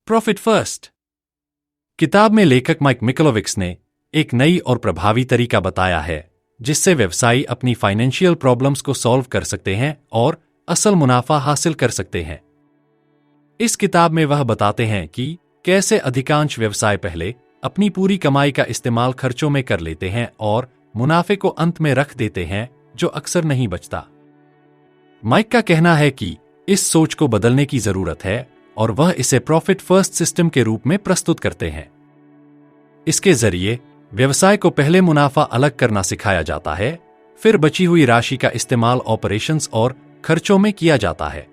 Profit first किताब में लेखक माइक मिकलोविक्स ने एक नई और प्रभावी तरीका बताया है जिससे व्यवसायी अपनी फाइनेंशियल प्रॉब्लम्स को सॉल्व कर सकते हैं और असल मुनाफा हासिल कर सकते हैं। इस किताब में वह बताते हैं कि कैसे अधिकांश व्यवसाय पहले अपनी पूरी कमाई का इस्तेमाल खर्चों में कर लेते हैं और मुनाफे को अंत में रख देते हैं, जो अक्सर नहीं बचता। माइक का कहना है कि इस सोच को बदलने की जरूरत है और वह इसे प्रॉफिट फर्स्ट सिस्टम के रूप में प्रस्तुत करते हैं। इसके जरिए व्यवसाय को पहले मुनाफा अलग करना सिखाया जाता है, फिर बची हुई राशि का इस्तेमाल ऑपरेशंस और खर्चों में किया जाता है।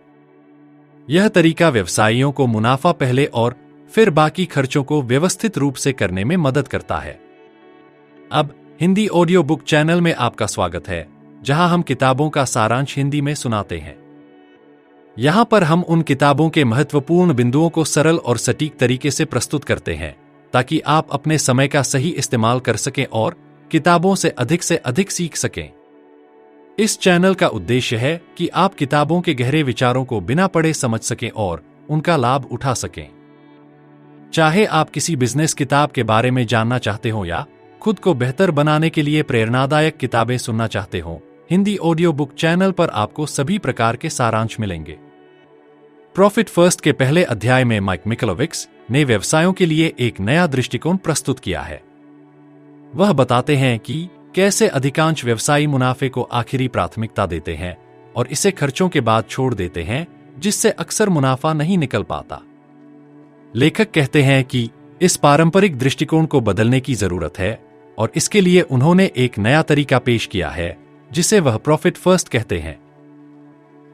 यह तरीका व्यवसायियों को मुनाफा पहले और फिर बाकी खर्चों को व्यवस्थित रूप से करने में मदद करता है। अब हिंदी ऑडियो बुक चैनल में आपका स्वागत है, जहां हम किताबों का सारांश हिंदी में सुनाते हैं। यहां पर हम उन किताबों के महत्वपूर्ण बिंदुओं को सरल और सटीक तरीके से प्रस्तुत करते हैं ताकि आप अपने समय का सही इस्तेमाल कर सकें और किताबों से अधिक सीख सकें। इस चैनल का उद्देश्य है कि आप किताबों के गहरे विचारों को बिना पढ़े समझ सकें और उनका लाभ उठा सकें। चाहे आप किसी बिजनेस किताब के बारे में जानना चाहते हो या खुद को बेहतर बनाने के लिए प्रेरणादायक किताबें सुनना चाहते हो, हिंदी ऑडियो बुक चैनल पर आपको सभी प्रकार के सारांश मिलेंगे। प्रॉफिट फर्स्ट के पहले अध्याय में माइक मिकलोविक्स ने व्यवसायों के लिए एक नया दृष्टिकोण प्रस्तुत किया है। वह बताते हैं कि कैसे अधिकांश व्यवसायी मुनाफे को आखिरी प्राथमिकता देते हैं और इसे खर्चों के बाद छोड़ देते हैं, जिससे अक्सर मुनाफा नहीं निकल पाता। लेखक कहते हैं कि इस पारंपरिक दृष्टिकोण को बदलने की जरूरत है और इसके लिए उन्होंने एक नया तरीका पेश किया है जिसे वह प्रॉफिट फर्स्ट कहते हैं।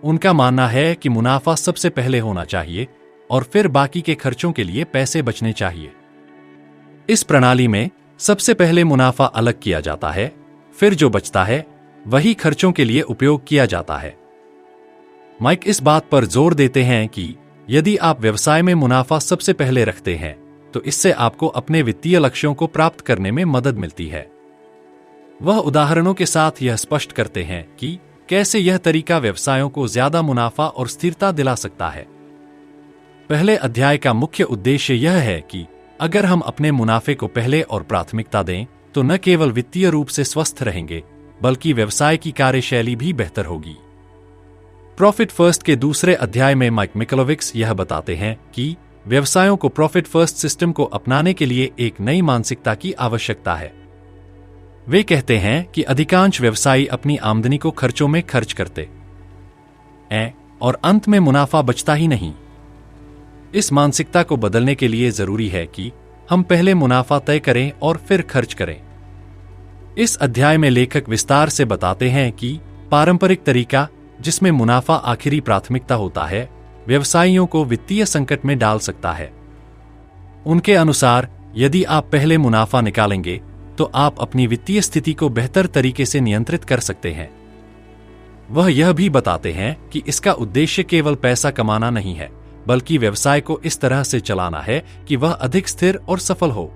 उनका मानना है कि मुनाफा सबसे पहले होना चाहिए और फिर बाकी के खर्चों के लिए पैसे बचने चाहिए। इस प्रणाली में सबसे पहले मुनाफा अलग किया जाता है, फिर जो बचता है वही खर्चों के लिए उपयोग किया जाता है। माइक इस बात पर जोर देते हैं कि यदि आप व्यवसाय में मुनाफा सबसे पहले रखते हैं तो इससे आपको अपने वित्तीय लक्ष्यों को प्राप्त करने में मदद मिलती है। वह उदाहरणों के साथ यह स्पष्ट करते हैं कि कैसे यह तरीका व्यवसायों को ज्यादा मुनाफा और स्थिरता दिला सकता है। पहले अध्याय का मुख्य उद्देश्य यह है कि अगर हम अपने मुनाफे को पहले और प्राथमिकता दें तो न केवल वित्तीय रूप से स्वस्थ रहेंगे बल्कि व्यवसाय की कार्यशैली भी बेहतर होगी। प्रॉफिट फर्स्ट के दूसरे अध्याय में माइक मिकलोविक्स यह बताते हैं कि व्यवसायों को प्रॉफिट फर्स्ट सिस्टम को अपनाने के लिए एक नई मानसिकता की आवश्यकता है। वे कहते हैं कि अधिकांश व्यवसायी अपनी आमदनी को खर्चों में खर्च करते हैं और अंत में मुनाफा बचता ही नहीं। इस मानसिकता को बदलने के लिए जरूरी है कि हम पहले मुनाफा तय करें और फिर खर्च करें। इस अध्याय में लेखक विस्तार से बताते हैं कि पारंपरिक तरीका, जिसमें मुनाफा आखिरी प्राथमिकता होता है, व्यवसायियों को वित्तीय संकट में डाल सकता है। उनके अनुसार यदि आप पहले मुनाफा निकालेंगे तो आप अपनी वित्तीय स्थिति को बेहतर तरीके से नियंत्रित कर सकते हैं। वह यह भी बताते हैं कि इसका उद्देश्य केवल पैसा कमाना नहीं है, बल्कि व्यवसाय को इस तरह से चलाना है कि वह अधिक स्थिर और सफल हो।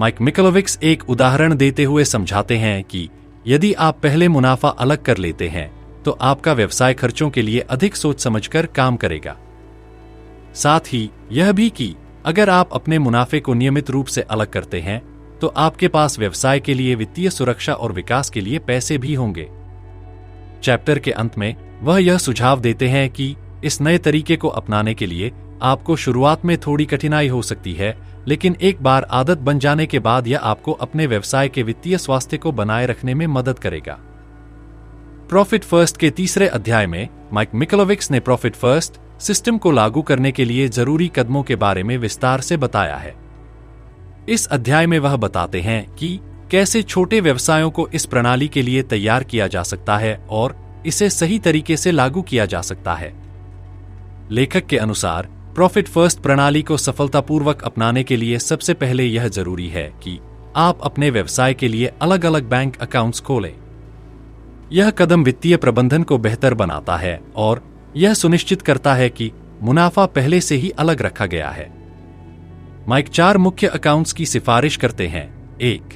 माइक मिकलोविक्स एक उदाहरण देते हुए समझाते हैं कि यदि आप पहले मुनाफा अलग कर लेते हैं तो आपका व्यवसाय खर्चों के लिए अधिक सोच समझकर काम करेगा। साथ ही यह भी कि अगर आप अपने मुनाफे को नियमित रूप से अलग करते हैं तो आपके पास व्यवसाय के लिए वित्तीय सुरक्षा और विकास के लिए पैसे भी होंगे। चैप्टर के अंत में वह यह सुझाव देते हैं कि इस नए तरीके को अपनाने के लिए आपको शुरुआत में थोड़ी कठिनाई हो सकती है, लेकिन एक बार आदत बन जाने के बाद यह आपको अपने व्यवसाय के वित्तीय स्वास्थ्य को बनाए रखने में मदद करेगा। प्रॉफिट फर्स्ट के तीसरे अध्याय में माइक मिकलोविक्स ने प्रॉफिट फर्स्ट सिस्टम को लागू करने के लिए जरूरी कदमों के बारे में विस्तार से बताया है। इस अध्याय में वह बताते हैं कि कैसे छोटे व्यवसायों को इस प्रणाली के लिए तैयार किया जा सकता है और इसे सही तरीके से लागू किया जा सकता है। लेखक के अनुसार प्रॉफिट फर्स्ट प्रणाली को सफलतापूर्वक अपनाने के लिए सबसे पहले यह जरूरी है कि आप अपने व्यवसाय के लिए अलग अलग बैंक अकाउंट्स खोलें। यह कदम वित्तीय प्रबंधन को बेहतर बनाता है और यह सुनिश्चित करता है कि मुनाफा पहले से ही अलग रखा गया है। माइक 4 मुख्य अकाउंट्स की सिफारिश करते हैं। 1.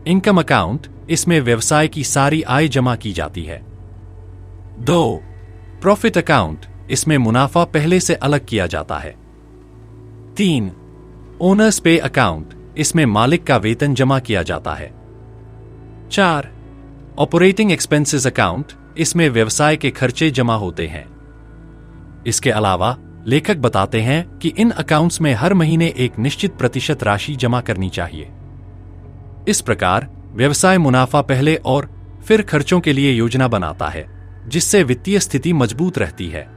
इनकम अकाउंट, इसमें व्यवसाय की सारी आय जमा की जाती है। 2. प्रॉफिट अकाउंट, इसमें मुनाफा पहले से अलग किया जाता है। 3. ओनर्स पे अकाउंट, इसमें मालिक का वेतन जमा किया जाता है। 4. ऑपरेटिंग एक्सपेंसेस अकाउंट, इसमें व्यवसाय के खर्चे जमा होते हैं। इसके अलावा लेखक बताते हैं कि इन अकाउंट्स में हर महीने एक निश्चित प्रतिशत राशि जमा करनी चाहिए। इस प्रकार व्यवसाय मुनाफा पहले और फिर खर्चों के लिए योजना बनाता है, जिससे वित्तीय स्थिति मजबूत रहती है।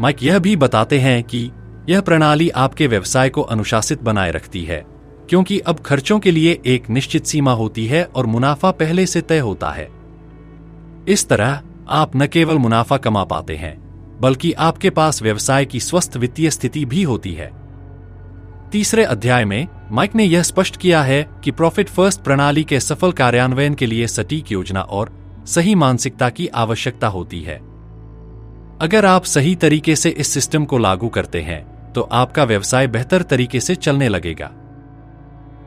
माइक यह भी बताते हैं कि यह प्रणाली आपके व्यवसाय को अनुशासित बनाए रखती है, क्योंकि अब खर्चों के लिए एक निश्चित सीमा होती है और मुनाफा पहले से तय होता है। इस तरह आप न केवल मुनाफा कमा पाते हैं, बल्कि आपके पास व्यवसाय की स्वस्थ वित्तीय स्थिति भी होती है। तीसरे अध्याय में माइक ने यह स्पष्ट किया है कि प्रॉफिट फर्स्ट प्रणाली के सफल कार्यान्वयन के लिए सटीक योजना और सही मानसिकता की आवश्यकता होती है। अगर आप सही तरीके से इस सिस्टम को लागू करते हैं, तो आपका व्यवसाय बेहतर तरीके से चलने लगेगा।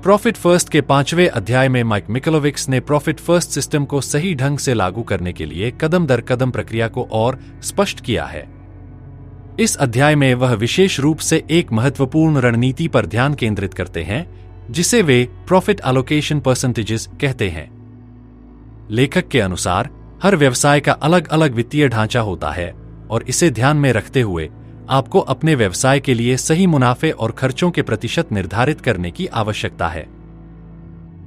प्रॉफिट फर्स्ट के 5वें अध्याय में माइक मिकेलोविक्स ने प्रॉफिट फर्स्ट सिस्टम को सही ढंग से लागू करने के लिए कदम दर कदम प्रक्रिया को और स्पष्ट किया है। इस अध्याय में वह विशेष रूप से एक महत्वपूर्ण रणनीति पर ध्यान केंद्रित करते हैं, जिसे वे प्रॉफिट एलोकेशन परसेंटेजेस कहते हैं। लेखक के अनुसार हर व्यवसाय का अलग अलग वित्तीय ढांचा होता है, और इसे ध्यान में रखते हुए आपको अपने व्यवसाय के लिए सही मुनाफे और खर्चों के प्रतिशत निर्धारित करने की आवश्यकता है।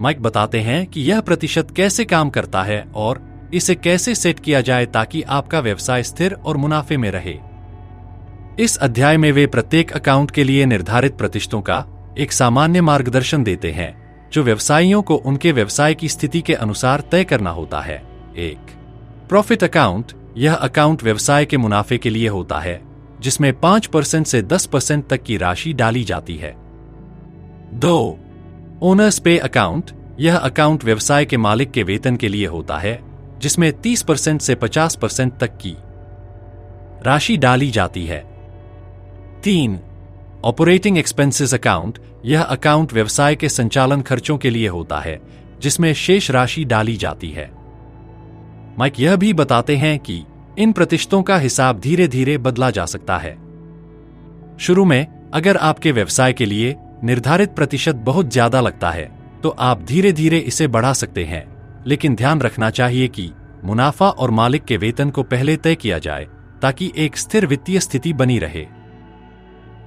माइक बताते हैं कि यह प्रतिशत कैसे काम करता है और इसे कैसे सेट किया जाए ताकि आपका व्यवसाय स्थिर और मुनाफे में रहे। इस अध्याय में वे प्रत्येक अकाउंट के लिए निर्धारित प्रतिशतों का एक सामान्य मार्गदर्शन देते हैं, जो व्यवसायियों को उनके व्यवसाय की स्थिति के अनुसार तय करना होता है। 1. प्रॉफिट अकाउंट, यह अकाउंट व्यवसाय के मुनाफे के लिए होता है, जिसमें 5% से 10% तक की राशि डाली जाती है। 2. ओनर्स पे अकाउंट, यह अकाउंट व्यवसाय के मालिक के वेतन के लिए होता है, जिसमें 30% से 50% तक की राशि डाली जाती है। 3. ऑपरेटिंग एक्सपेंसेस अकाउंट, यह अकाउंट व्यवसाय के संचालन खर्चों के लिए होता है, जिसमें शेष राशि डाली जाती है। माइक यह भी बताते हैं कि इन प्रतिशतों का हिसाब धीरे धीरे बदला जा सकता है। शुरू में अगर आपके व्यवसाय के लिए निर्धारित प्रतिशत बहुत ज्यादा लगता है, तो आप धीरे धीरे इसे बढ़ा सकते हैं, लेकिन ध्यान रखना चाहिए कि मुनाफा और मालिक के वेतन को पहले तय किया जाए, ताकि एक स्थिर वित्तीय स्थिति बनी रहे।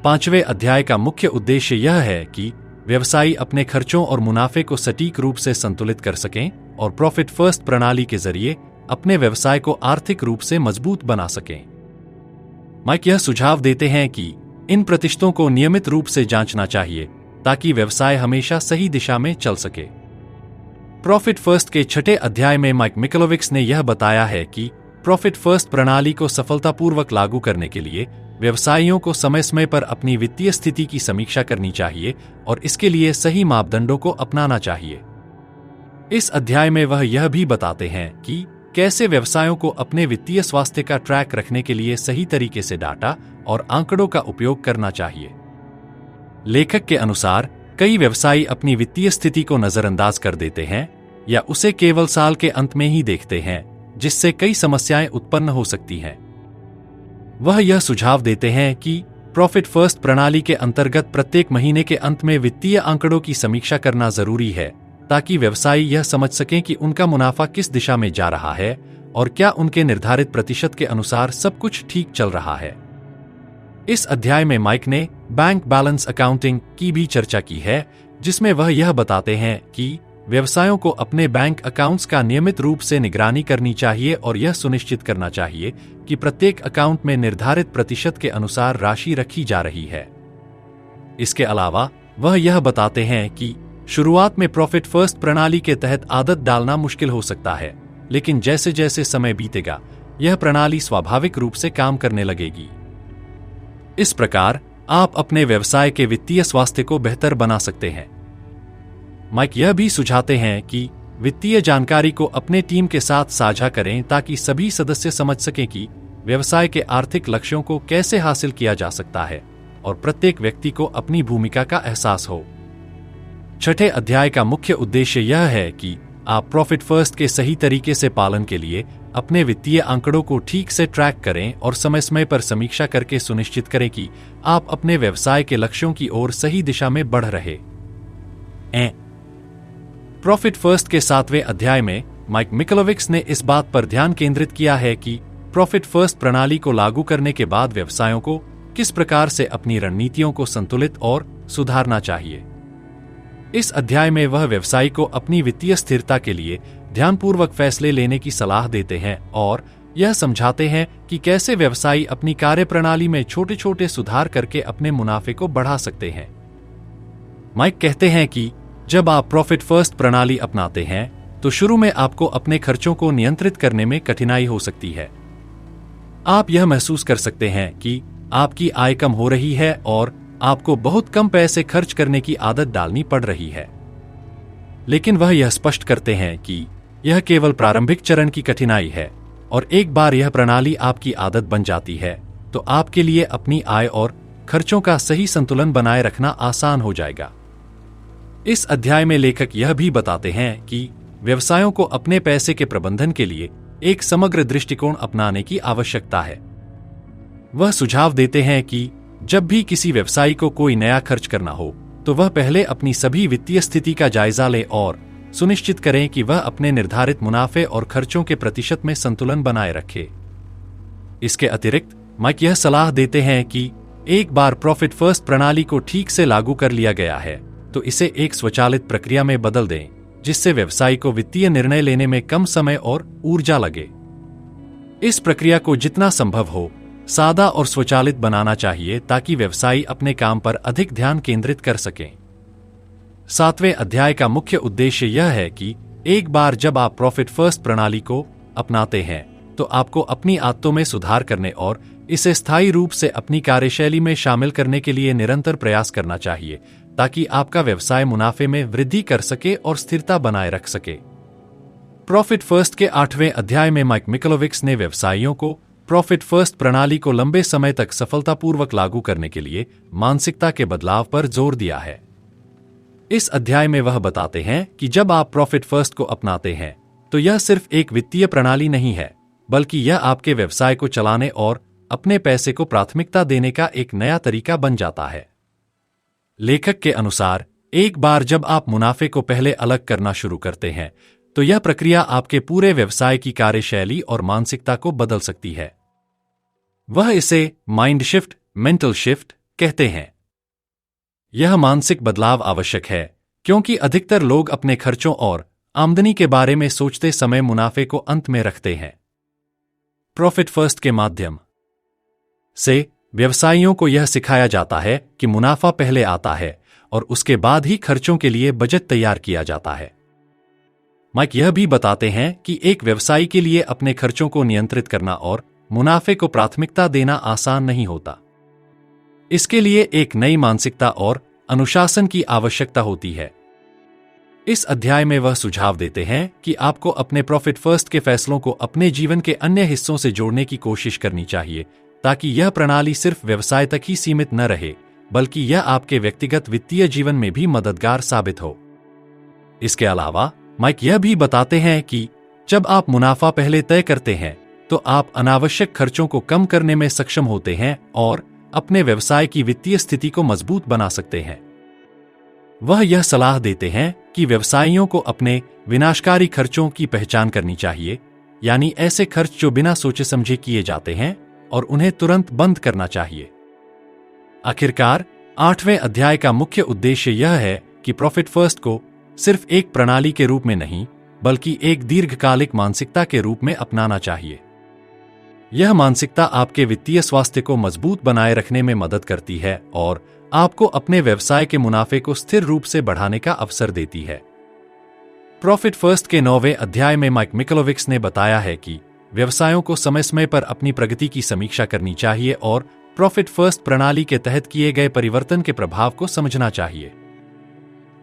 5वें अध्याय का मुख्य उद्देश्य यह है कि व्यवसायी अपने खर्चों और मुनाफे को सटीक रूप से संतुलित कर सकें और प्रॉफिट फर्स्ट प्रणाली के जरिए अपने व्यवसाय को आर्थिक रूप से मजबूत बना सकें। माइक यह सुझाव देते हैं कि इन प्रतिशतों को नियमित रूप से जांचना चाहिए, ताकि व्यवसाय हमेशा सही दिशा में चल सके। प्रॉफिट फर्स्ट के 6ठे अध्याय में माइक मिकेलोविक्स ने यह बताया है कि प्रॉफिट फर्स्ट प्रणाली को सफलतापूर्वक लागू करने के लिए व्यवसायियों को समय समय पर अपनी वित्तीय स्थिति की समीक्षा करनी चाहिए और इसके लिए सही मापदंडों को अपनाना चाहिए। इस अध्याय में वह यह भी बताते हैं कि कैसे व्यवसायों को अपने वित्तीय स्वास्थ्य का ट्रैक रखने के लिए सही तरीके से डाटा और आंकड़ों का उपयोग करना चाहिए। लेखक के अनुसार कई व्यवसायी अपनी वित्तीय स्थिति को नजरअंदाज कर देते हैं या उसे केवल साल के अंत में ही देखते हैं, जिससे कई समस्याएं उत्पन्न हो सकती हैं। वह यह सुझाव देते हैं कि प्रॉफिट फर्स्ट प्रणाली के अंतर्गत प्रत्येक महीने के अंत में वित्तीय आंकड़ों की समीक्षा करना जरूरी है, ताकि व्यवसायी यह समझ सकें कि उनका मुनाफा किस दिशा में जा रहा है और क्या उनके निर्धारित प्रतिशत के अनुसार सब कुछ ठीक चल रहा है। इस अध्याय में माइक ने बैंक बैलेंस अकाउंटिंग की भी चर्चा की है, जिसमें वह यह बताते हैं कि व्यवसायों को अपने बैंक अकाउंट्स का नियमित रूप से निगरानी करनी चाहिए और यह सुनिश्चित करना चाहिए कि प्रत्येक अकाउंट में निर्धारित प्रतिशत के अनुसार राशि रखी जा रही है। इसके अलावा वह यह बताते हैं कि शुरुआत में प्रॉफिट फर्स्ट प्रणाली के तहत आदत डालना मुश्किल हो सकता है, लेकिन जैसे जैसे समय बीतेगा यह प्रणाली स्वाभाविक रूप से काम करने लगेगी। इस प्रकार आप अपने व्यवसाय के वित्तीय स्वास्थ्य को बेहतर बना सकते हैं। माइक यह भी सुझाते हैं कि वित्तीय जानकारी को अपने टीम के साथ साझा करें, ताकि सभी सदस्य समझ सकें कि व्यवसाय के आर्थिक लक्ष्यों को कैसे हासिल किया जा सकता है और प्रत्येक व्यक्ति को अपनी भूमिका का एहसास हो। 6ठे अध्याय का मुख्य उद्देश्य यह है कि आप प्रॉफिट फर्स्ट के सही तरीके से पालन के लिए अपने वित्तीय आंकड़ों को ठीक से ट्रैक करें और समय समय पर समीक्षा करके सुनिश्चित करें कि आप अपने व्यवसाय के लक्ष्यों की ओर सही दिशा में बढ़ रहे हैं। प्रॉफिट फर्स्ट के 7वें अध्याय में माइक मिकलोविक्स ने इस बात पर ध्यान केंद्रित किया है कि प्रॉफिट फर्स्ट प्रणाली को लागू करने के बाद व्यवसायों को किस प्रकार से अपनी रणनीतियों को संतुलित और सुधारना चाहिए। इस अध्याय में वह व्यवसायी को अपनी वित्तीय स्थिरता के लिए ध्यानपूर्वक फैसले लेने की सलाह देते हैं और यह समझाते हैं कि कैसे व्यवसायी अपनी कार्यप्रणाली में छोटे छोटे सुधार करके अपने मुनाफे को बढ़ा सकते हैं। माइक कहते हैं कि जब आप प्रॉफिट फर्स्ट प्रणाली अपनाते हैं तो शुरू में आपको अपने खर्चों को नियंत्रित करने में कठिनाई हो सकती है। आप यह महसूस कर सकते हैं कि आपकी आय कम हो रही है और आपको बहुत कम पैसे खर्च करने की आदत डालनी पड़ रही है। लेकिन वह यह स्पष्ट करते हैं कि यह केवल प्रारंभिक चरण की कठिनाई है और एक बार यह प्रणाली आपकी आदत बन जाती है तो आपके लिए अपनी आय और खर्चों का सही संतुलन बनाए रखना आसान हो जाएगा। इस अध्याय में लेखक यह भी बताते हैं कि व्यवसायों को अपने पैसे के प्रबंधन के लिए एक समग्र दृष्टिकोण अपनाने की आवश्यकता है। वह सुझाव देते हैं कि जब भी किसी व्यवसायी को कोई नया खर्च करना हो तो वह पहले अपनी सभी वित्तीय स्थिति का जायजा ले और सुनिश्चित करें कि वह अपने निर्धारित मुनाफे और खर्चों के प्रतिशत में संतुलन बनाए रखे। इसके अतिरिक्त माइक यह सलाह देते हैं कि एक बार प्रॉफिट फर्स्ट प्रणाली को ठीक से लागू कर लिया गया है तो इसे एक स्वचालित प्रक्रिया में बदल दें जिससे व्यवसायी को वित्तीय निर्णय लेने में कम समय और ऊर्जा लगे। इस प्रक्रिया को जितना संभव हो सादा और स्वचालित बनाना चाहिए ताकि व्यवसायी अपने काम पर अधिक ध्यान केंद्रित कर सकें। 7वें अध्याय का मुख्य उद्देश्य यह है कि एक बार जब आप प्रॉफिट फर्स्ट प्रणाली को अपनाते हैं तो आपको अपनी आदतों में सुधार करने और इसे स्थायी रूप से अपनी कार्यशैली में शामिल करने के लिए निरंतर प्रयास करना चाहिए ताकि आपका व्यवसाय मुनाफे में वृद्धि कर सके और स्थिरता बनाए रख सके। प्रॉफिट फर्स्ट के 8वें अध्याय में माइक मिकलोविक्स ने व्यवसायियों को प्रॉफिट फर्स्ट प्रणाली को लंबे समय तक सफलतापूर्वक लागू करने के लिए मानसिकता के बदलाव पर जोर दिया है। इस अध्याय में वह बताते हैं कि जब आप प्रॉफिट फर्स्ट को अपनाते हैं तो यह सिर्फ एक वित्तीय प्रणाली नहीं है बल्कि यह आपके व्यवसाय को चलाने और अपने पैसे को प्राथमिकता देने का एक नया तरीका बन जाता है। लेखक के अनुसार एक बार जब आप मुनाफे को पहले अलग करना शुरू करते हैं तो यह प्रक्रिया आपके पूरे व्यवसाय की कार्यशैली और मानसिकता को बदल सकती है। वह इसे माइंड शिफ्ट, मेंटल शिफ्ट कहते हैं। यह मानसिक बदलाव आवश्यक है क्योंकि अधिकतर लोग अपने खर्चों और आमदनी के बारे में सोचते समय मुनाफे को अंत में रखते हैं। प्रॉफिट फर्स्ट के माध्यम से व्यवसायियों को यह सिखाया जाता है कि मुनाफा पहले आता है और उसके बाद ही खर्चों के लिए बजट तैयार किया जाता है। माइक यह भी बताते हैं कि एक व्यवसायी के लिए अपने खर्चों को नियंत्रित करना और मुनाफे को प्राथमिकता देना आसान नहीं होता। इसके लिए एक नई मानसिकता और अनुशासन की आवश्यकता होती है। इस अध्याय में वह सुझाव देते हैं कि आपको अपने प्रॉफिट फर्स्ट के फैसलों को अपने जीवन के अन्य हिस्सों से जोड़ने की कोशिश करनी चाहिए ताकि यह प्रणाली सिर्फ व्यवसाय तक ही सीमित न रहे बल्कि यह आपके व्यक्तिगत वित्तीय जीवन में भी मददगार साबित हो। इसके अलावा माइक यह भी बताते हैं कि जब आप मुनाफा पहले तय करते हैं तो आप अनावश्यक खर्चों को कम करने में सक्षम होते हैं और अपने व्यवसाय की वित्तीय स्थिति को मजबूत बना सकते हैं। वह यह सलाह देते हैं कि व्यवसायियों को अपने विनाशकारी खर्चों की पहचान करनी चाहिए, यानी ऐसे खर्च जो बिना सोचे समझे किए जाते हैं और उन्हें तुरंत बंद करना चाहिए। आखिरकार 8वें अध्याय का मुख्य उद्देश्य यह है कि प्रॉफिट फर्स्ट को सिर्फ एक प्रणाली के रूप में नहीं बल्कि एक दीर्घकालिक मानसिकता के रूप में अपनाना चाहिए। यह मानसिकता आपके वित्तीय स्वास्थ्य को मजबूत बनाए रखने में मदद करती है और आपको अपने व्यवसाय के मुनाफे को स्थिर रूप से बढ़ाने का अवसर देती है। प्रॉफिट फर्स्ट के 9वें अध्याय में माइक मिकलोविक्स ने बताया है कि व्यवसायों को समय समय पर अपनी प्रगति की समीक्षा करनी चाहिए और प्रॉफिट फर्स्ट प्रणाली के तहत किए गए परिवर्तन के प्रभाव को समझना चाहिए।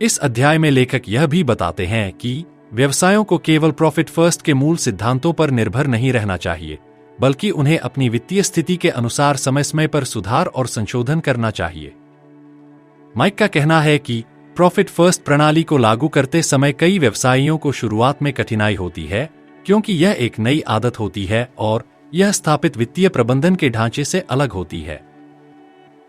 इस अध्याय में लेखक यह भी बताते हैं कि व्यवसायों को केवल प्रॉफिट फर्स्ट के मूल सिद्धांतों पर निर्भर नहीं रहना चाहिए बल्कि उन्हें अपनी वित्तीय स्थिति के अनुसार समय समय पर सुधार और संशोधन करना चाहिए। माइक का कहना है कि प्रॉफिट फर्स्ट प्रणाली को लागू करते समय कई व्यवसायियों को शुरुआत में कठिनाई होती है क्योंकि यह एक नई आदत होती है और यह स्थापित वित्तीय प्रबंधन के ढांचे से अलग होती है।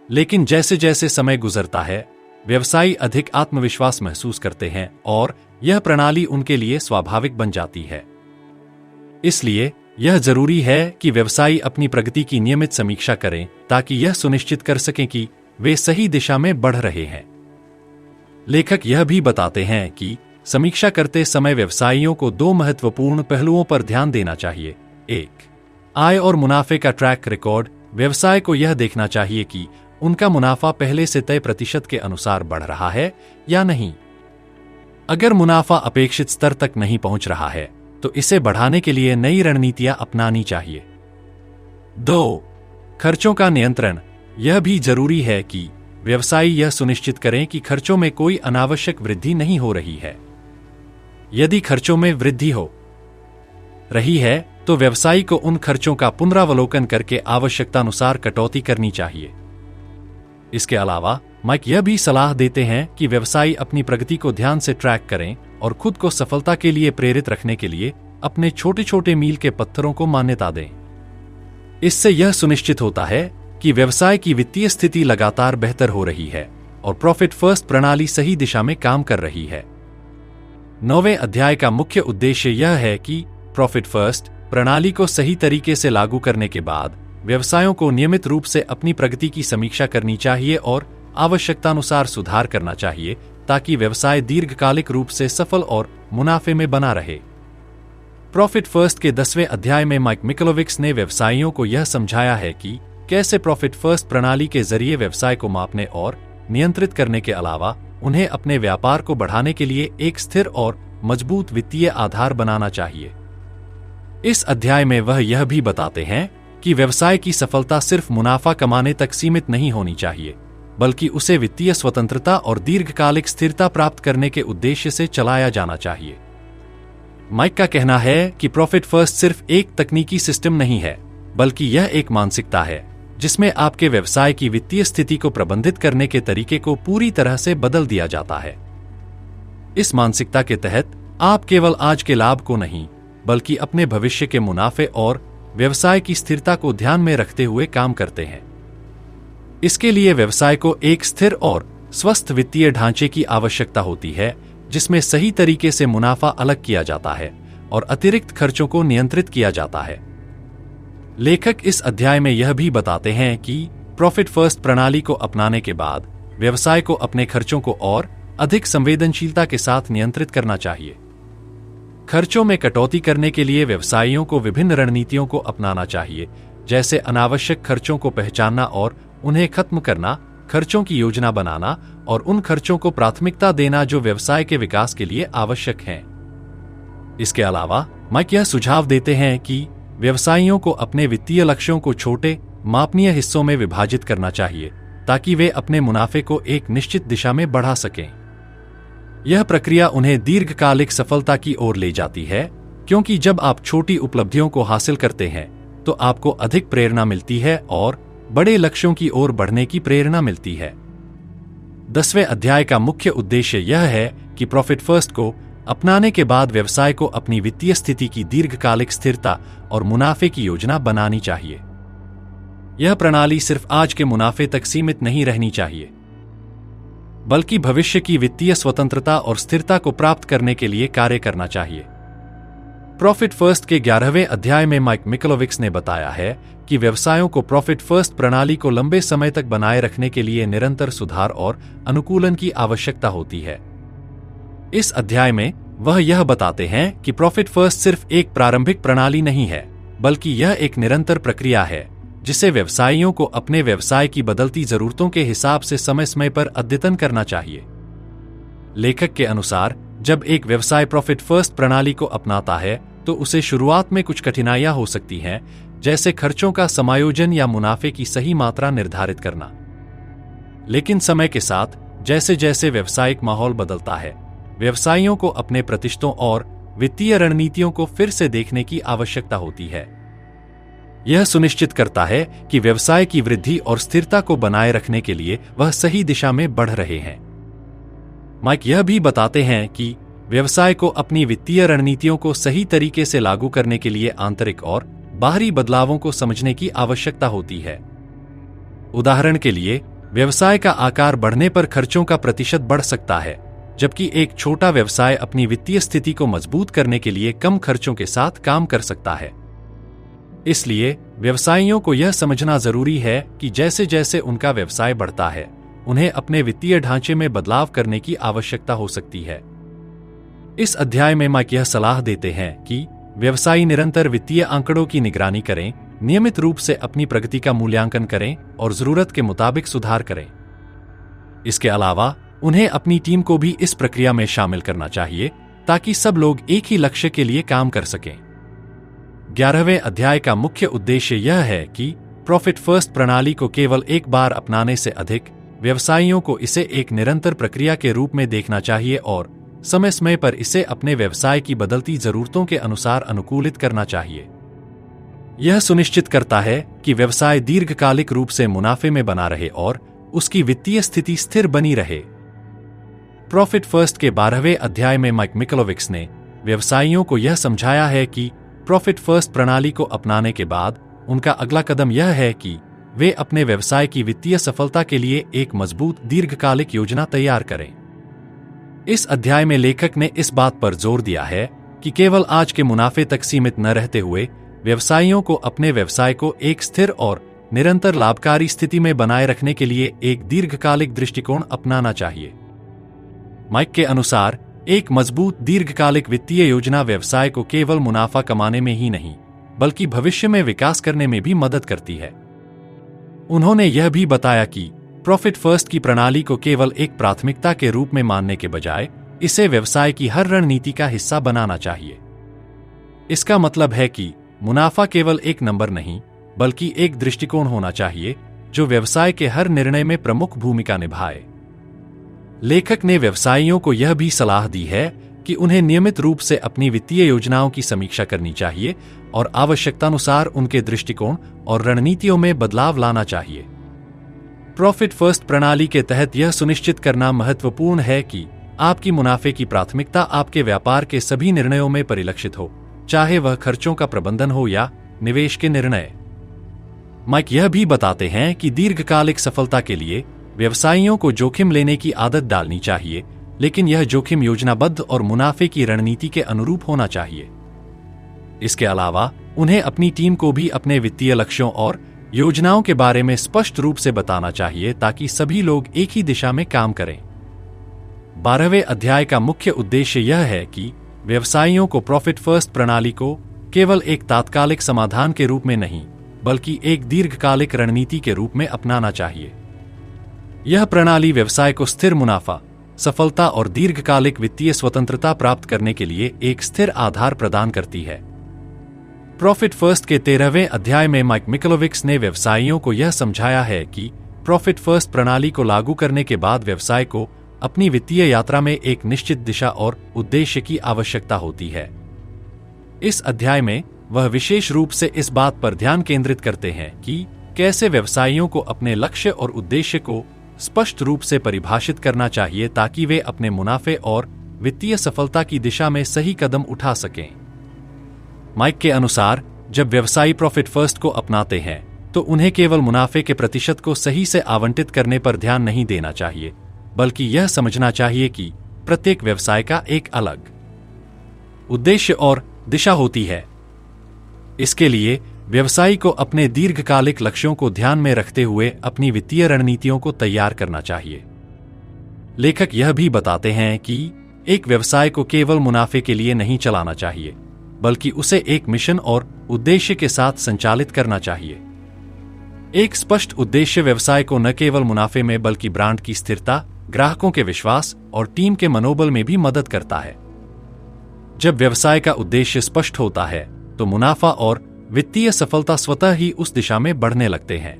लेकिन जैसे जैसे समय गुजरता है, व्यवसायी अधिक आत्मविश्वास महसूस करते हैं और यह प्रणाली उनके लिए स्वाभाविक बन जाती है। इसलिए यह जरूरी है कि व्यवसायी अपनी प्रगति की नियमित समीक्षा करें ताकि यह सुनिश्चित कर सकें कि वे सही दिशा में बढ़ रहे हैं। लेखक यह भी बताते हैं कि समीक्षा करते समय व्यवसायियों को 2 महत्वपूर्ण पहलुओं पर ध्यान देना चाहिए। 1, आय और मुनाफे का ट्रैक रिकॉर्ड। व्यवसाय को यह देखना चाहिए कि उनका मुनाफा पहले से तय प्रतिशत के अनुसार बढ़ रहा है या नहीं। अगर मुनाफा अपेक्षित स्तर तक नहीं पहुंच रहा है, तो इसे बढ़ाने के लिए नई रणनीतियां अपनानी चाहिए। 2, खर्चों का नियंत्रण। यह भी जरूरी है कि व्यवसायी यह सुनिश्चित करें कि खर्चों में कोई अनावश्यक वृद्धि नहीं हो रही है। यदि खर्चों में वृद्धि हो रही है, तो व्यवसायी को उन खर्चों का पुनरावलोकन करके आवश्यकतानुसार कटौती करनी चाहिए। इसके अलावा माइक यह भी सलाह देते हैं कि व्यवसायी अपनी प्रगति को ध्यान से ट्रैक करें और खुद को सफलता के लिए प्रेरित रखने के लिए अपने छोटे छोटे मील के पत्थरों को मान्यता दें। इससे यह सुनिश्चित होता है कि व्यवसाय की वित्तीय स्थिति लगातार बेहतर हो रही है और प्रॉफिट फर्स्ट प्रणाली सही दिशा में काम कर रही है। 9वें अध्याय का मुख्य उद्देश्य यह है कि प्रॉफिट फर्स्ट प्रणाली को सही तरीके से लागू करने के बाद व्यवसायों को नियमित रूप से अपनी प्रगति की समीक्षा करनी चाहिए और आवश्यकतानुसार सुधार करना चाहिए ताकि व्यवसाय दीर्घकालिक रूप से सफल और मुनाफे में बना रहे। प्रॉफिट फर्स्ट के 10वें अध्याय में माइक मिकलोविक्स ने व्यवसायियों को यह समझाया है कि कैसे प्रॉफिट फर्स्ट प्रणाली के जरिए व्यवसाय को मापने और नियंत्रित करने के अलावा उन्हें अपने व्यापार को बढ़ाने के लिए एक स्थिर और मजबूत वित्तीय आधार बनाना चाहिए। इस अध्याय में वह यह भी बताते हैं कि व्यवसाय की सफलता सिर्फ मुनाफा कमाने तक सीमित नहीं होनी चाहिए, बल्कि उसे वित्तीय स्वतंत्रता और दीर्घकालिक स्थिरता प्राप्त करने के उद्देश्य से चलाया जाना चाहिए। माइक का कहना है कि प्रॉफिट फर्स्ट सिर्फ एक तकनीकी सिस्टम नहीं है, बल्कि यह एक मानसिकता है जिसमें आपके व्यवसाय की वित्तीय स्थिति को प्रबंधित करने के तरीके को पूरी तरह से बदल दिया जाता है। इस मानसिकता के तहत आप केवल आज के लाभ को नहीं, बल्कि अपने भविष्य के मुनाफे और व्यवसाय की स्थिरता को ध्यान में रखते हुए काम करते हैं। इसके लिए व्यवसाय को एक स्थिर और स्वस्थ वित्तीय ढांचे की आवश्यकता होती है, जिसमें सही तरीके से मुनाफा अलग किया जाता है और अतिरिक्त खर्चों को नियंत्रित किया जाता है। लेखक इस अध्याय में यह भी बताते हैं कि प्रॉफिट फर्स्ट प्रणाली को अपनाने के बाद व्यवसाय को अपने खर्चों को और अधिक संवेदनशीलता के साथ नियंत्रित करना चाहिए। खर्चों में कटौती करने के लिए व्यवसायियों को विभिन्न रणनीतियों को अपनाना चाहिए, जैसे अनावश्यक खर्चों को पहचानना और उन्हें खत्म करना, खर्चों की योजना बनाना और उन खर्चों को प्राथमिकता देना जो व्यवसाय के विकास के लिए आवश्यक हैं। इसके अलावा माइक यह सुझाव देते हैं कि व्यवसायियों को अपने वित्तीय लक्ष्यों को छोटे, मापनीय हिस्सों में विभाजित करना चाहिए ताकि वे अपने मुनाफे को एक निश्चित दिशा में बढ़ा सकें। यह प्रक्रिया उन्हें दीर्घकालिक सफलता की ओर ले जाती है, क्योंकि जब आप छोटी उपलब्धियों को हासिल करते हैं तो आपको अधिक प्रेरणा मिलती है और बड़े लक्ष्यों की ओर बढ़ने की प्रेरणा मिलती है। 10वें अध्याय का मुख्य उद्देश्य यह है कि प्रॉफिट फर्स्ट को अपनाने के बाद व्यवसाय को अपनी वित्तीय स्थिति की दीर्घकालिक स्थिरता और मुनाफे की योजना बनानी चाहिए। यह प्रणाली सिर्फ आज के मुनाफे तक सीमित नहीं रहनी चाहिए, बल्कि भविष्य की वित्तीय स्वतंत्रता और स्थिरता को प्राप्त करने के लिए कार्य करना चाहिए। प्रॉफिट फर्स्ट के 11वें अध्याय में माइक मिकलोविक्स ने बताया है कि व्यवसायों को प्रॉफिट फर्स्ट प्रणाली को लंबे समय तक बनाए रखने के लिए निरंतर सुधार और अनुकूलन की आवश्यकता होती है। इस अध्याय में वह यह बताते हैं कि प्रॉफिट फर्स्ट सिर्फ एक प्रारंभिक प्रणाली नहीं है, बल्कि यह एक निरंतर प्रक्रिया है जिसे व्यवसायियों को अपने व्यवसाय की बदलती जरूरतों के हिसाब से समय समय पर अद्यतन करना चाहिए। लेखक के अनुसार जब एक व्यवसाय प्रॉफिट फर्स्ट प्रणाली को अपनाता है तो उसे शुरुआत में कुछ कठिनाइयां हो सकती हैं, जैसे खर्चों का समायोजन या मुनाफे की सही मात्रा निर्धारित करना। लेकिन समय के साथ जैसे जैसे व्यावसायिक माहौल बदलता है, व्यवसायियों को अपने प्रतिशतों और वित्तीय रणनीतियों को फिर से देखने की आवश्यकता होती है। यह सुनिश्चित करता है कि व्यवसाय की वृद्धि और स्थिरता को बनाए रखने के लिए वह सही दिशा में बढ़ रहे हैं। माइक यह भी बताते हैं कि व्यवसाय को अपनी वित्तीय रणनीतियों को सही तरीके से लागू करने के लिए आंतरिक और बाहरी बदलावों को समझने की आवश्यकता होती है। उदाहरण के लिए, व्यवसाय का आकार बढ़ने पर खर्चों का प्रतिशत बढ़ सकता है, जबकि एक छोटा व्यवसाय अपनी वित्तीय स्थिति को मजबूत करने के लिए कम खर्चों के साथ काम कर सकता है। इसलिए व्यवसायियों को यह समझना जरूरी है कि जैसे जैसे उनका व्यवसाय बढ़ता है, उन्हें अपने वित्तीय ढांचे में बदलाव करने की आवश्यकता हो सकती है। इस अध्याय में माइक यह सलाह देते हैं कि व्यवसायी निरंतर वित्तीय आंकड़ों की निगरानी करें, नियमित रूप से अपनी प्रगति का मूल्यांकन करें और जरूरत के मुताबिक सुधार करें। इसके अलावा उन्हें अपनी टीम को भी इस प्रक्रिया में शामिल करना चाहिए ताकि सब लोग एक ही लक्ष्य के लिए काम कर सकें। 11वें अध्याय का मुख्य उद्देश्य यह है कि प्रॉफिट फर्स्ट प्रणाली को केवल एक बार अपनाने से अधिक व्यवसायियों को इसे एक निरंतर प्रक्रिया के रूप में देखना चाहिए और समय समय पर इसे अपने व्यवसाय की बदलती जरूरतों के अनुसार अनुकूलित करना चाहिए। यह सुनिश्चित करता है कि व्यवसाय दीर्घकालिक रूप से मुनाफे में बना रहे और उसकी वित्तीय स्थिति स्थिर बनी रहे। प्रॉफिट फर्स्ट के 12वें अध्याय में माइक मिकलोविक्स ने व्यवसायियों को यह समझाया है कि प्रॉफिट फर्स्ट प्रणाली को अपनाने के बाद उनका अगला कदम यह है कि वे अपने व्यवसाय की वित्तीय सफलता के लिए एक मजबूत दीर्घकालिक योजना तैयार करें। इस अध्याय में लेखक ने इस बात पर जोर दिया है कि केवल आज के मुनाफे तक सीमित न रहते हुए व्यवसायियों को अपने व्यवसाय को एक स्थिर और निरंतर लाभकारी स्थिति में बनाए रखने के लिए एक दीर्घकालिक दृष्टिकोण अपनाना चाहिए। माइक के अनुसार एक मजबूत दीर्घकालिक वित्तीय योजना व्यवसाय को केवल मुनाफा कमाने में ही नहीं, बल्कि भविष्य में विकास करने में भी मदद करती है। उन्होंने यह भी बताया कि प्रॉफिट फर्स्ट की प्रणाली को केवल एक प्राथमिकता के रूप में मानने के बजाय इसे व्यवसाय की हर रणनीति का हिस्सा बनाना चाहिए। इसका मतलब है कि मुनाफा केवल एक नंबर नहीं, बल्कि एक दृष्टिकोण होना चाहिए जो व्यवसाय के हर निर्णय में प्रमुख भूमिका निभाए। लेखक ने व्यवसायियों को यह भी सलाह दी है कि उन्हें नियमित रूप से अपनी वित्तीय योजनाओं की समीक्षा करनी चाहिए और आवश्यकतानुसार उनके दृष्टिकोण और रणनीतियों में बदलाव लाना चाहिए। प्रॉफिट फर्स्ट प्रणाली के तहत यह सुनिश्चित करना महत्वपूर्ण है कि आपकी मुनाफे की प्राथमिकता आपके व्यापार के सभी निर्णयों में परिलक्षित हो, चाहे वह खर्चों का प्रबंधन हो या निवेश के निर्णय। माइक यह भी बताते हैं कि दीर्घकालिक सफलता के लिए व्यवसायियों को जोखिम लेने की आदत डालनी चाहिए, लेकिन यह जोखिम योजनाबद्ध और मुनाफे की रणनीति के अनुरूप होना चाहिए। इसके अलावा उन्हें अपनी टीम को भी अपने वित्तीय लक्ष्यों और योजनाओं के बारे में स्पष्ट रूप से बताना चाहिए ताकि सभी लोग एक ही दिशा में काम करें। 12वें अध्याय का मुख्य उद्देश्य यह है कि व्यवसायियों को प्रॉफिट फर्स्ट प्रणाली को केवल एक तात्कालिक समाधान के रूप में नहीं, बल्कि एक दीर्घकालिक रणनीति के रूप में अपनाना चाहिए। यह प्रणाली व्यवसाय को स्थिर मुनाफा, सफलता और दीर्घकालिक वित्तीय स्वतंत्रता प्राप्त करने के लिए एक स्थिर आधार प्रदान करती है। प्रॉफिट फर्स्ट के 13वें अध्याय में माइक मिकलोविक्स ने व्यवसायियों को यह समझाया है कि प्रॉफिट फर्स्ट प्रणाली को लागू करने के बाद व्यवसाय को अपनी वित्तीय यात्रा में एक निश्चित दिशा और उद्देश्य की आवश्यकता होती है। इस अध्याय में वह विशेष रूप से इस बात पर ध्यान केंद्रित करते हैं कि कैसे व्यवसायियों को अपने लक्ष्य और उद्देश्य को स्पष्ट रूप से परिभाषित करना चाहिए ताकि वे अपने मुनाफे और वित्तीय सफलता की दिशा में सही कदम उठा सकें। माइक के अनुसार जब व्यवसायी प्रॉफिट फर्स्ट को अपनाते हैं तो उन्हें केवल मुनाफे के प्रतिशत को सही से आवंटित करने पर ध्यान नहीं देना चाहिए, बल्कि यह समझना चाहिए कि प्रत्येक व्यवसाय का एक अलग उद्देश्य और दिशा होती है। इसके लिए व्यवसायी को अपने दीर्घकालिक लक्ष्यों को ध्यान में रखते हुए अपनी वित्तीय रणनीतियों को तैयार करना चाहिए। लेखक यह भी बताते हैं कि एक व्यवसाय को केवल मुनाफे के लिए नहीं चलाना चाहिए, बल्कि उसे एक मिशन और उद्देश्य के साथ संचालित करना चाहिए। एक स्पष्ट उद्देश्य व्यवसाय को न केवल मुनाफे में बल्कि ब्रांड की स्थिरता, ग्राहकों के विश्वास और टीम के मनोबल में भी मदद करता है। जब व्यवसाय का उद्देश्य स्पष्ट होता है तो मुनाफा और वित्तीय सफलता स्वतः ही उस दिशा में बढ़ने लगते हैं।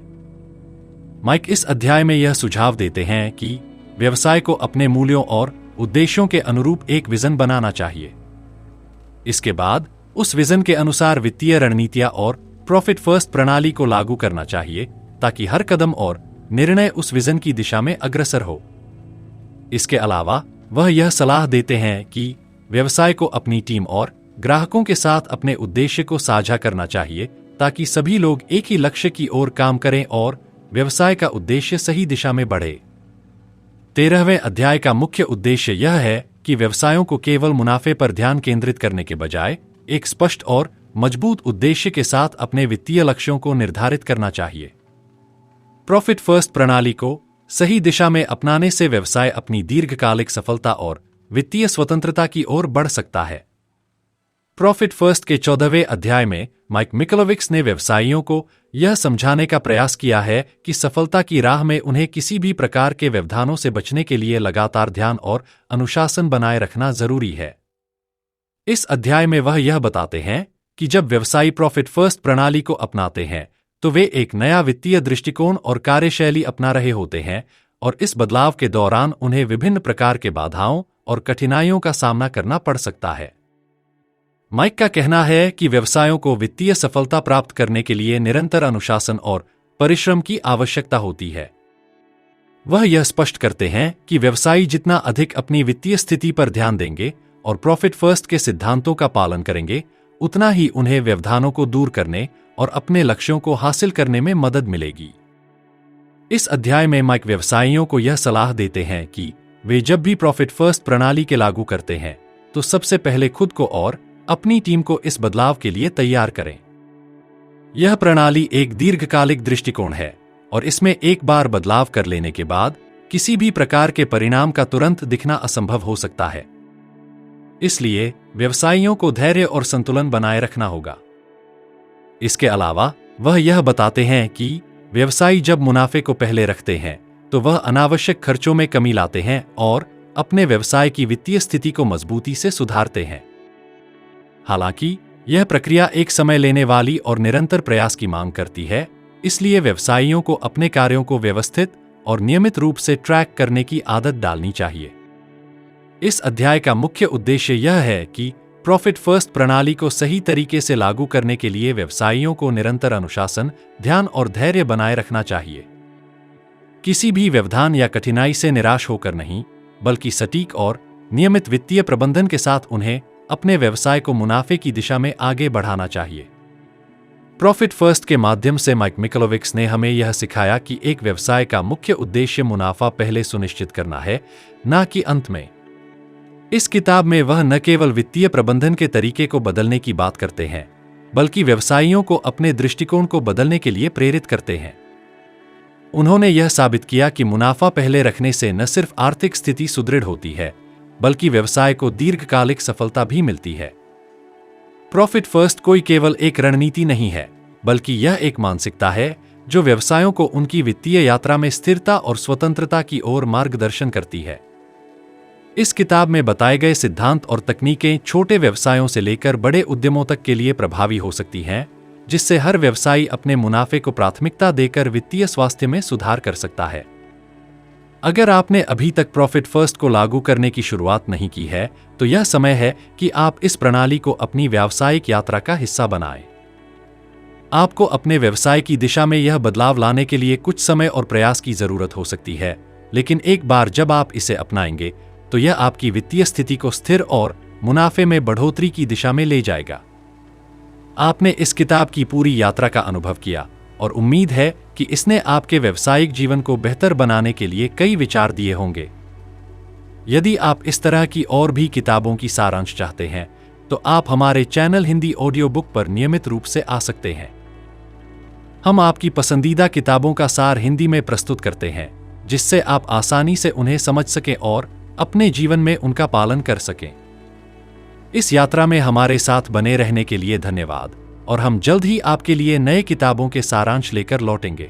माइक इस अध्याय में यह सुझाव देते हैं कि व्यवसाय को अपने मूल्यों और उद्देश्यों के अनुरूप एक विजन बनाना चाहिए। इसके बाद उस विजन के अनुसार वित्तीय रणनीतियां और प्रॉफिट फर्स्ट प्रणाली को लागू करना चाहिए ताकि हर कदम और निर्णय उस विजन की दिशा में अग्रसर हो। इसके अलावा वह यह सलाह देते हैं कि व्यवसाय को अपनी टीम और ग्राहकों के साथ अपने उद्देश्य को साझा करना चाहिए ताकि सभी लोग एक ही लक्ष्य की ओर काम करें और व्यवसाय का उद्देश्य सही दिशा में बढ़े। 13वें अध्याय का मुख्य उद्देश्य यह है कि व्यवसायों को केवल मुनाफे पर ध्यान केंद्रित करने के बजाय एक स्पष्ट और मजबूत उद्देश्य के साथ अपने वित्तीय लक्ष्यों को निर्धारित करना चाहिए। प्रॉफिट फर्स्ट प्रणाली को सही दिशा में अपनाने से व्यवसाय अपनी दीर्घकालिक सफलता और वित्तीय स्वतंत्रता की ओर बढ़ सकता है। प्रॉफिट फर्स्ट के 14वें अध्याय में माइक मिकलोविक्स ने व्यवसायियों को यह समझाने का प्रयास किया है कि सफलता की राह में उन्हें किसी भी प्रकार के व्यवधानों से बचने के लिए लगातार ध्यान और अनुशासन बनाए रखना जरूरी है। इस अध्याय में वह यह बताते हैं कि जब व्यवसायी प्रॉफिट फर्स्ट प्रणाली को अपनाते हैं तो वे एक नया वित्तीय दृष्टिकोण और कार्यशैली अपना रहे होते हैं और इस बदलाव के दौरान उन्हें विभिन्न प्रकार के बाधाओं और कठिनाइयों का सामना करना पड़ सकता है। माइक का कहना है कि व्यवसायों को वित्तीय सफलता प्राप्त करने के लिए निरंतर अनुशासन और परिश्रम की आवश्यकता होती है। वह यह स्पष्ट करते हैं कि व्यवसायी जितना अधिक अपनी वित्तीय स्थिति पर ध्यान देंगे और प्रॉफिट फर्स्ट के सिद्धांतों का पालन करेंगे, उतना ही उन्हें व्यवधानों को दूर करने और अपने लक्ष्यों को हासिल करने में मदद मिलेगी। इस अध्याय में माइक व्यवसायियों को यह सलाह देते हैं कि वे जब भी प्रॉफिट फर्स्ट प्रणाली के लागू करते हैं तो सबसे पहले खुद को और अपनी टीम को इस बदलाव के लिए तैयार करें। यह प्रणाली एक दीर्घकालिक दृष्टिकोण है और इसमें एक बार बदलाव कर लेने के बाद किसी भी प्रकार के परिणाम का तुरंत दिखना असंभव हो सकता है। इसलिए व्यवसायियों को धैर्य और संतुलन बनाए रखना होगा। इसके अलावा वह यह बताते हैं कि व्यवसायी जब मुनाफे को पहले रखते हैं तो वह अनावश्यक खर्चों में कमी लाते हैं और अपने व्यवसाय की वित्तीय स्थिति को मजबूती से सुधारते हैं। हालांकि यह प्रक्रिया एक समय लेने वाली और निरंतर प्रयास की मांग करती है, इसलिए व्यवसायियों को अपने कार्यों को व्यवस्थित और नियमित रूप से ट्रैक करने की आदत डालनी चाहिए। इस अध्याय का मुख्य उद्देश्य यह है कि प्रॉफिट फर्स्ट प्रणाली को सही तरीके से लागू करने के लिए व्यवसायियों को निरंतर अनुशासन, ध्यान और धैर्य बनाए रखना चाहिए। किसी भी व्यवधान या कठिनाई से निराश होकर नहीं, बल्कि सटीक और नियमित वित्तीय प्रबंधन के साथ उन्हें अपने व्यवसाय को मुनाफे की दिशा में आगे बढ़ाना चाहिए। प्रॉफिट फर्स्ट के माध्यम से माइक मिकलोविक्स ने हमें यह सिखाया कि एक व्यवसाय का मुख्य उद्देश्य मुनाफा पहले सुनिश्चित करना है, न कि अंत में। इस किताब में वह न केवल वित्तीय प्रबंधन के तरीके को बदलने की बात करते हैं, बल्कि व्यवसायियों को अपने दृष्टिकोण को बदलने के लिए प्रेरित करते हैं। उन्होंने यह साबित किया कि मुनाफा पहले रखने से न सिर्फ आर्थिक स्थिति सुदृढ़ होती है, बल्कि व्यवसाय को दीर्घकालिक सफलता भी मिलती है। प्रॉफिट फर्स्ट कोई केवल एक रणनीति नहीं है, बल्कि यह एक मानसिकता है जो व्यवसायों को उनकी वित्तीय यात्रा में स्थिरता और स्वतंत्रता की ओर मार्गदर्शन करती है। इस किताब में बताए गए सिद्धांत और तकनीकें छोटे व्यवसायों से लेकर बड़े उद्यमों तक के लिए प्रभावी हो सकती हैं, जिससे हर व्यवसायी अपने मुनाफे को प्राथमिकता देकर वित्तीय स्वास्थ्य में सुधार कर सकता है। अगर आपने अभी तक प्रॉफिट फर्स्ट को लागू करने की शुरुआत नहीं की है, तो यह समय है कि आप इस प्रणाली को अपनी व्यावसायिक यात्रा का हिस्सा बनाएं। आपको अपने व्यवसाय की दिशा में यह बदलाव लाने के लिए कुछ समय और प्रयास की जरूरत हो सकती है, लेकिन एक बार जब आप इसे अपनाएंगे तो यह आपकी वित्तीय स्थिति को स्थिर और मुनाफे में बढ़ोतरी की दिशा में ले जाएगा। आपने इस किताब की पूरी यात्रा का अनुभव किया और उम्मीद है कि इसने आपके व्यावसायिक जीवन को बेहतर बनाने के लिए कई विचार दिए होंगे। यदि आप इस तरह की और भी किताबों की सारांश चाहते हैं, तो आप हमारे चैनल हिंदी ऑडियो बुक पर नियमित रूप से आ सकते हैं। हम आपकी पसंदीदा किताबों का सार हिंदी में प्रस्तुत करते हैं, जिससे आप आसानी से उन्हें समझ सकें और अपने जीवन में उनका पालन कर सकें। इस यात्रा में हमारे साथ बने रहने के लिए धन्यवाद और हम जल्द ही आपके लिए नए किताबों के सारांश लेकर लौटेंगे।